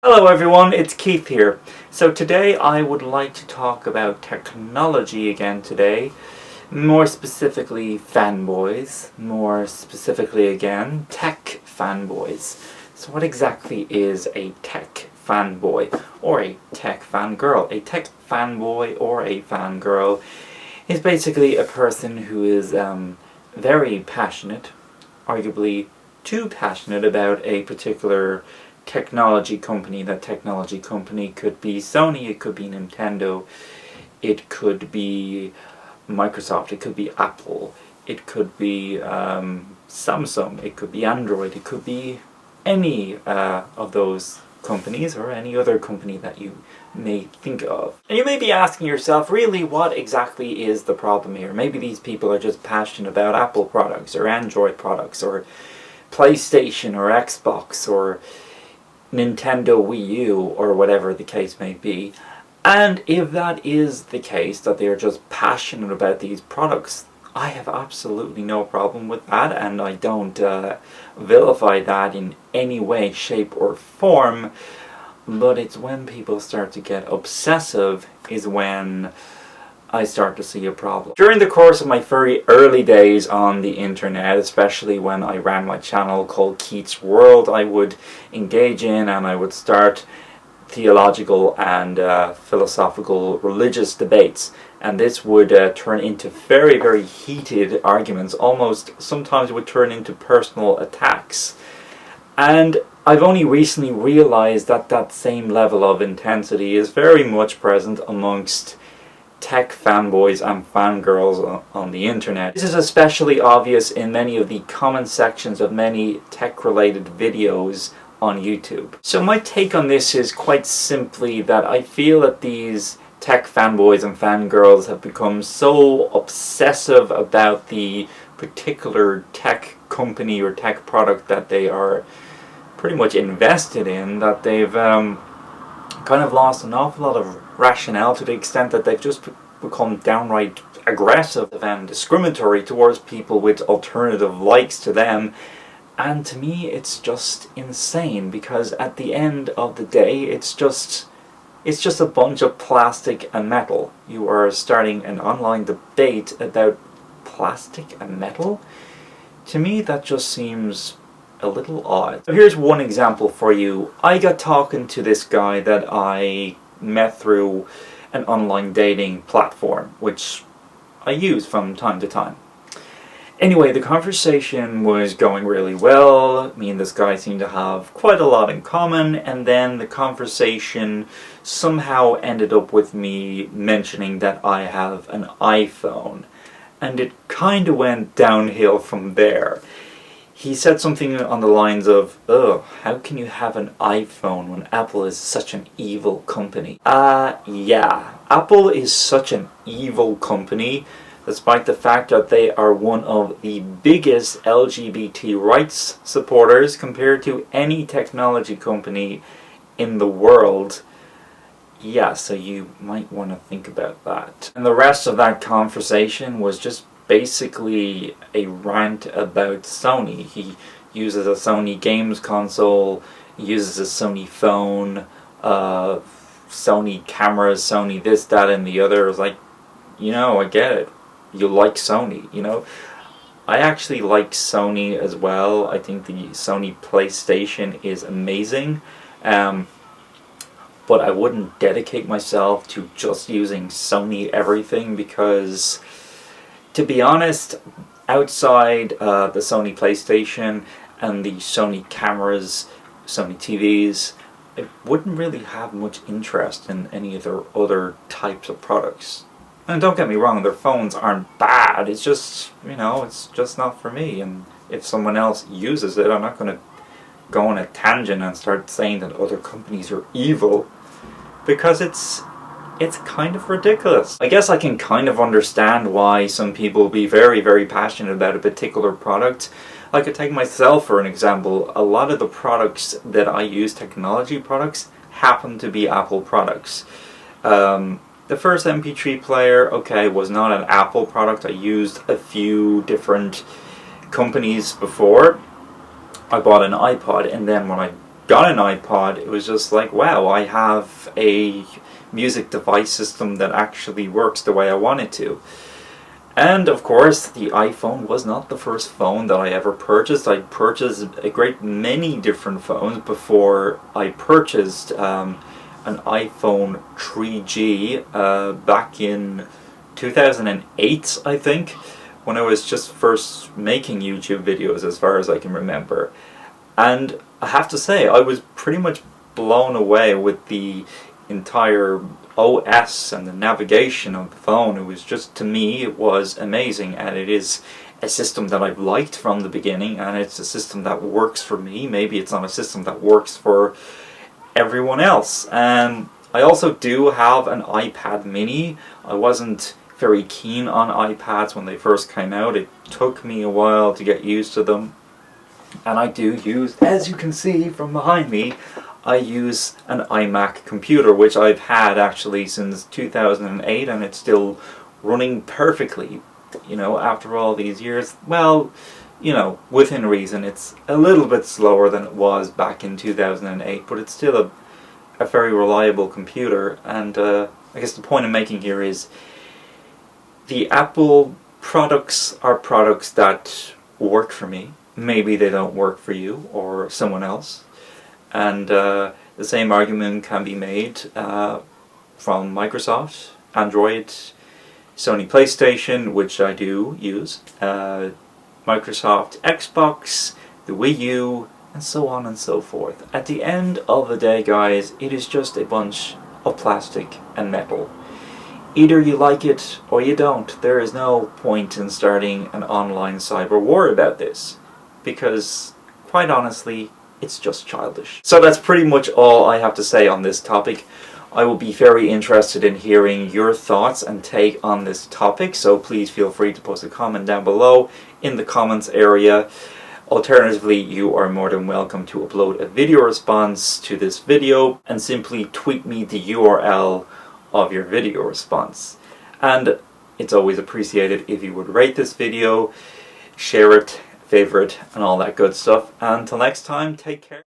Hello everyone, it's Keith here. So today I would like to talk about technology again today. More specifically FanBoys. More specifically again, tech fanboys. So what exactly is a tech fanboy or a tech fangirl? A tech fanboy or a fangirl is basically a person who is very passionate, arguably too passionate about a particular technology company. That technology company could be Sony, it could be Nintendo, it could be Microsoft, it could be Apple, it could be Samsung, it could be Android, it could be any of those companies or any other company that you may think of. And you may be asking yourself, really, what exactly is the problem here? Maybe these people are just passionate about Apple products or Android products or PlayStation or Xbox or Nintendo Wii U or whatever the case may be. And if that is the case, that they are just passionate about these products, I have absolutely no problem with that, and I don't vilify that in any way, shape or form. But it's when people start to get obsessive is when I start to see a problem. During the course of my very early days on the internet, especially when I ran my channel called Keith's World, I would engage in and I would start theological and philosophical religious debates, and this would turn into very, very heated arguments. Almost sometimes it would turn into personal attacks. And I've only recently realized that that same level of intensity is very much present amongst tech fanboys and fangirls on the internet. This is especially obvious in many of the comment sections of many tech-related videos on YouTube. So my take on this is quite simply that I feel that these tech fanboys and fangirls have become so obsessive about the particular tech company or tech product that they are pretty much invested in, that they've kind of lost an awful lot of rationale, to the extent that they've just become downright aggressive and discriminatory towards people with alternative likes to them. And to me it's just insane, because at the end of the day it's just a bunch of plastic and metal. You are starting an online debate about plastic and metal? To me that just seems a little odd. So here's one example for you. I got talking to this guy that I met through an online dating platform, which I use from time to time. Anyway, the conversation was going really well. Me and this guy seemed to have quite a lot in common, and then the conversation somehow ended up with me mentioning that I have an iPhone, and it kind of went downhill from there. He said something on the lines of, "Oh, how can you have an iPhone when Apple is such an evil company?" Yeah, Apple is such an evil company, despite the fact that they are one of the biggest LGBT rights supporters compared to any technology company in the world. Yeah, so you might want to think about that. And the rest of that conversation was just basically a rant about Sony. He uses a Sony games console, uses a Sony phone, Sony cameras, Sony this, that, and the other. It's like, I get it. You like Sony, I actually like Sony as well. I think the Sony PlayStation is amazing. But I wouldn't dedicate myself to just using Sony everything, because to be honest, outside the Sony PlayStation and the Sony cameras, Sony TVs, I wouldn't really have much interest in any of their other types of products. And don't get me wrong, their phones aren't bad, it's just, it's just not for me. And if someone else uses it, I'm not going to go on a tangent and start saying that other companies are evil, because it's kind of ridiculous. I guess I can kind of understand why some people will be very, very passionate about a particular product. I could take myself for an example. A lot of the products that I use, technology products, happen to be Apple products. The first MP3 player, okay, was not an Apple product. I used a few different companies before. I bought an iPod, and then when I got an iPod, it was just like, wow, I have a music device system that actually works the way I want it to. And of course, the iPhone was not the first phone that I ever purchased. I purchased a great many different phones before I purchased an iPhone 3G back in 2008, I think, when I was just first making YouTube videos, as far as I can remember. And I have to say, I was pretty much blown away with the entire OS and the navigation of the phone. It was just, to me, it was amazing, and it is a system that I've liked from the beginning, and it's a system that works for me. Maybe it's not a system that works for everyone else. And I also do have an iPad mini. I wasn't very keen on iPads when they first came out. It took me a while to get used to them. And I do use, as you can see from behind me, I use an iMac computer, which I've had actually since 2008, and it's still running perfectly, you know, after all these years. Well, you know, within reason. It's a little bit slower than it was back in 2008, but it's still a very reliable computer. And I guess the point I'm making here is the Apple products are products that work for me. Maybe they don't work for you or someone else. And the same argument can be made from Microsoft, Android, Sony PlayStation, which I do use, Microsoft Xbox, the Wii U, and so on and so forth. At the end of the day, guys, it is just a bunch of plastic and metal. Either you like it or you don't. There is no point in starting an online cyber war about this, because, quite honestly, it's just childish. So that's pretty much all I have to say on this topic. I will be very interested in hearing your thoughts and take on this topic, so please feel free to post a comment down below in the comments area. Alternatively, you are more than welcome to upload a video response to this video and simply tweet me the URL of your video response. And it's always appreciated if you would rate this video, share it, favorite, and all that good stuff. Until next time, take care.